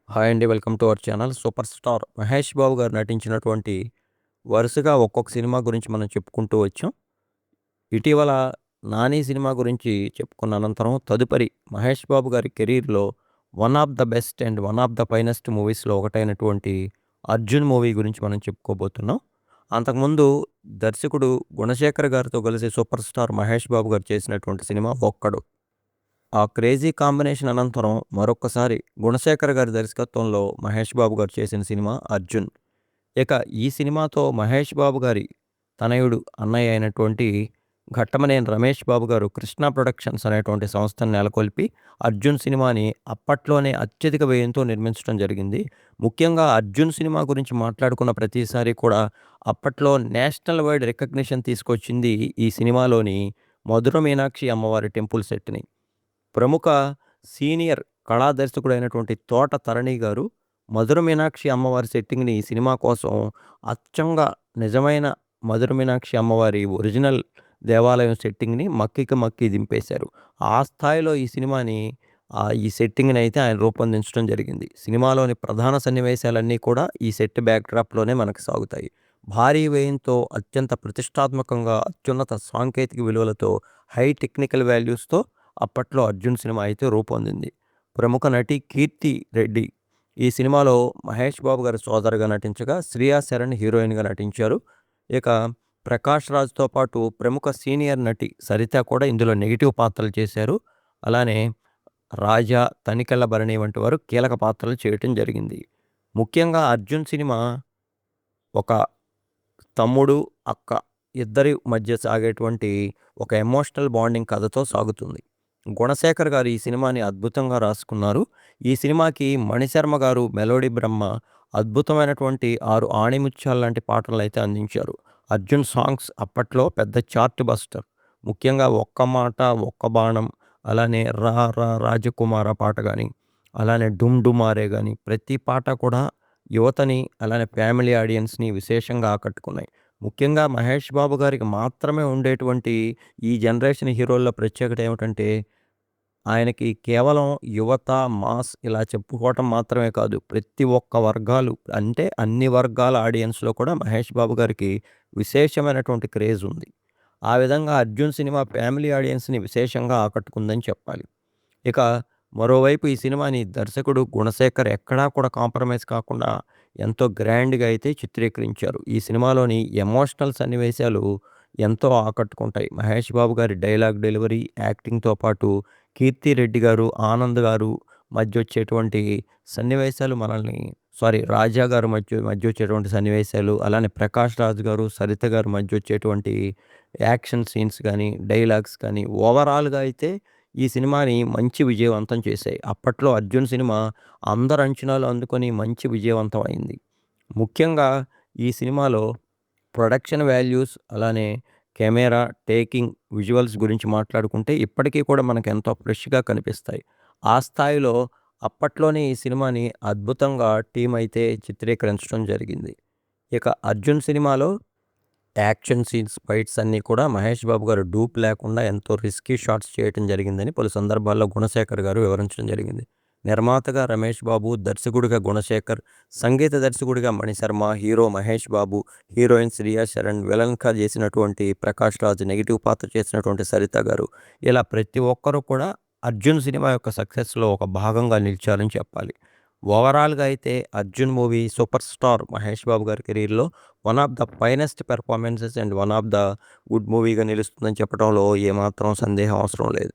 Hi అండి. Welcome to our channel. Super star 'Mahesh Babu' గారు నటించినటువంటి వరుసగా ఒక్కొక్క సినిమా గురించి మనం చెప్పుకుంటూ వచ్చాం. ఇటీవల 'నాని' సినిమా గురించి చెప్పుకున్న అనంతరం తదుపరి 'మహేష్ బాబు' గారి కెరీర్‌లో one of the best and one of the finest మూవీస్‌లో ఒకటైనటువంటి 'అర్జున్' మూవీ గురించి మనం చెప్పుకోబోతున్నాం. అంతకుముందు దర్శకుడు గుణశేఖర్ గారితో కలిసి సూపర్ స్టార్ 'మహేష్ బాబు' గారు చేసినటువంటి సినిమా 'ఒక్కడు'. ఆ క్రేజీ కాంబినేషన్ అనంతరం మరొక్కసారి గుణశేఖర్ గారి దర్శకత్వంలో మహేష్ బాబు గారు చేసిన సినిమా 'అర్జున్'. ఇక ఈ సినిమాతో మహేష్ బాబు గారి తనయుడు, అన్నయ్య అయినటువంటి ఘట్టమనేని రమేష్ బాబు గారు కృష్ణ ప్రొడక్షన్స్ అనేటువంటి సంస్థను నెలకొల్పి 'అర్జున్' సినిమాని అప్పట్లోనే అత్యధిక వ్యయంతో నిర్మించడం జరిగింది. ముఖ్యంగా 'అర్జున్' సినిమా గురించి మాట్లాడుకున్న ప్రతిసారి కూడా అప్పట్లో నేషనల్ వైడ్ రికగ్నిషన్ తీసుకొచ్చింది ఈ సినిమాలోని మధుర మీనాక్షి అమ్మవారి టెంపుల్ సెట్‌ని. ప్రముఖ సీనియర్ కళా దర్శకుడైనటువంటి తోట తరణి గారు మధుర మీనాక్షి అమ్మవారి సెట్టింగ్‌ని ఈ సినిమా కోసం అచ్చంగా నిజమైన మధుర మీనాక్షి అమ్మవారి ఒరిజినల్ దేవాలయం సెట్టింగ్‌ని మక్కికి మక్కి దింపేశారు. ఆ స్థాయిలో ఈ సినిమాని ఈ సెట్టింగ్‌నైతే ఆయన రూపొందించడం జరిగింది. సినిమాలోని ప్రధాన సన్నివేశాలన్నీ కూడా ఈ సెట్ బ్యాక్‌డ్రాప్‌లోనే మనకు సాగుతాయి. భారీ వ్యయంతో అత్యంత ప్రతిష్టాత్మకంగా అత్యున్నత సాంకేతిక విలువలతో హై టెక్నికల్ వాల్యూస్‌తో అప్పట్లో 'అర్జున్' సినిమా అయితే రూపొందింది. ప్రముఖ నటి కీర్తి రెడ్డి ఈ సినిమాలో మహేష్ బాబు గారి సోదరిగా నటించగా, శ్రియా శరణ్ హీరోయిన్‌గా నటించారు. ఇక ప్రకాష్ రాజ్‌తో పాటు ప్రముఖ సీనియర్ నటి సరిత కూడా ఇందులో నెగెటివ్ పాత్రలు చేశారు. అలానే రాజా, తనికెళ్ళ భరణి వంటి వారు కీలక పాత్రలు చేయటం జరిగింది. ముఖ్యంగా 'అర్జున్' సినిమా ఒక తమ్ముడు, అక్క ఇద్దరి మధ్య సాగేటువంటి ఒక ఎమోషనల్ బాండింగ్ కథతో సాగుతుంది. గుణశేఖర్ గారు ఈ సినిమాని అద్భుతంగా రాసుకున్నారు. ఈ సినిమాకి మణిశర్మ గారు మెలోడీ బ్రహ్మ అద్భుతమైనటువంటి 6 ఆణిముత్యాలు లాంటి పాటలనైతే అందించారు. 'అర్జున్' సాంగ్స్ అప్పట్లో పెద్ద చార్ట్ బస్టర్. ముఖ్యంగా 'ఒక్క మాట ఒక్క బాణం' అలానే 'రా రా రాజకుమార' పాట గాని, అలానే 'డుమ్ డుమారే' గాని ప్రతి పాట కూడా యువతని అలానే ఫ్యామిలీ ఆడియన్స్‌ని విశేషంగా ఆకట్టుకున్నాయి. ముఖ్యంగా మహేష్ బాబు గారికి మాత్రమే ఉండేటువంటి ఈ జనరేషన్ హీరోల్లో ప్రత్యేకత ఏమిటంటే ఆయనకి కేవలం యువత, మాస్ ఇలా చెప్పుకోవటం మాత్రమే కాదు. ప్రతి ఒక్క వర్గాలు అంటే అన్ని వర్గాల ఆడియన్స్‌లో కూడా మహేష్ బాబు గారికి విశేషమైనటువంటి క్రేజ్ ఉంది. ఆ విధంగా 'అర్జున్' సినిమా ఫ్యామిలీ ఆడియన్స్‌ని విశేషంగా ఆకట్టుకుందని చెప్పాలి. ఇక మరోవైపు ఈ సినిమాని దర్శకుడు గుణశేఖర్ ఎక్కడా కూడా కాంప్రమైజ్ కాకుండా ఎంతో గ్రాండ్‌గా అయితే చిత్రీకరించారు. ఈ సినిమాలోని ఎమోషనల్ సన్నివేశాలు ఎంతో ఆకట్టుకుంటాయి. మహేష్ బాబు గారి డైలాగ్ డెలివరీ, యాక్టింగ్‌తో పాటు కీర్తి రెడ్డి గారు, ఆనంద్ గారు మధ్యొచ్చేటువంటి సన్నివేశాలు మనల్ని రాజా గారు మధ్యొచ్చేటువంటి సన్నివేశాలు, అలానే ప్రకాష్ రాజ్ గారు, సరిత గారు మధ్యొచ్చేటువంటి యాక్షన్ సీన్స్ గానీ, డైలాగ్స్ కానీ ఓవరాల్‌గా అయితే ఈ సినిమాని మంచి విజయవంతం చేశాయి. అప్పట్లో 'అర్జున్' సినిమా అందరి అంచనాలు అందుకొని మంచి విజయవంతం అయింది. ముఖ్యంగా ఈ సినిమాలో ప్రొడక్షన్ వాల్యూస్ అలానే కెమెరా, టేకింగ్, విజువల్స్ గురించి మాట్లాడుకుంటే ఇప్పటికీ కూడా మనకెంతో ఫ్రెష్‌గా కనిపిస్తాయి. ఆ స్థాయిలో అప్పట్లోనే ఈ సినిమాని అద్భుతంగా టీమ్ అయితే చిత్రీకరించడం జరిగింది. ఇక 'అర్జున్' సినిమాలో యాక్షన్ సీన్స్, ఫైట్స్ అన్నీ కూడా మహేష్ బాబు గారు డూప్ లేకుండా ఎంతో రిస్కీ షాట్స్ చేయటం జరిగిందని పలు సందర్భాల్లో గుణశేఖర్ గారు వివరించడం జరిగింది. నిర్మాతగా రమేష్ బాబు, దర్శకుడిగా గుణశేఖర్, సంగీత దర్శకుడిగా మణిశర్మ, హీరో మహేష్ బాబు, హీరోయిన్ శ్రియా శరణ్, విలన్‌గా చేసినటువంటి ప్రకాష్ రాజ్, నెగెటివ్ పాత్ర చేసినటువంటి సరిత గారు, ఇలా ప్రతి ఒక్కరు కూడా 'అర్జున్' సినిమా యొక్క సక్సెస్‌లో ఒక భాగంగా నిలిచారని చెప్పాలి. ఓవరాల్‌గా అయితే 'Arjun' movie super star Mahesh Babu గారి కెరీర్‌లో one of the finest performances and one of the good మూవీగా నిలుస్తుందని చెప్పడంలో ఏమాత్రం సందేహం అవసరం లేదు.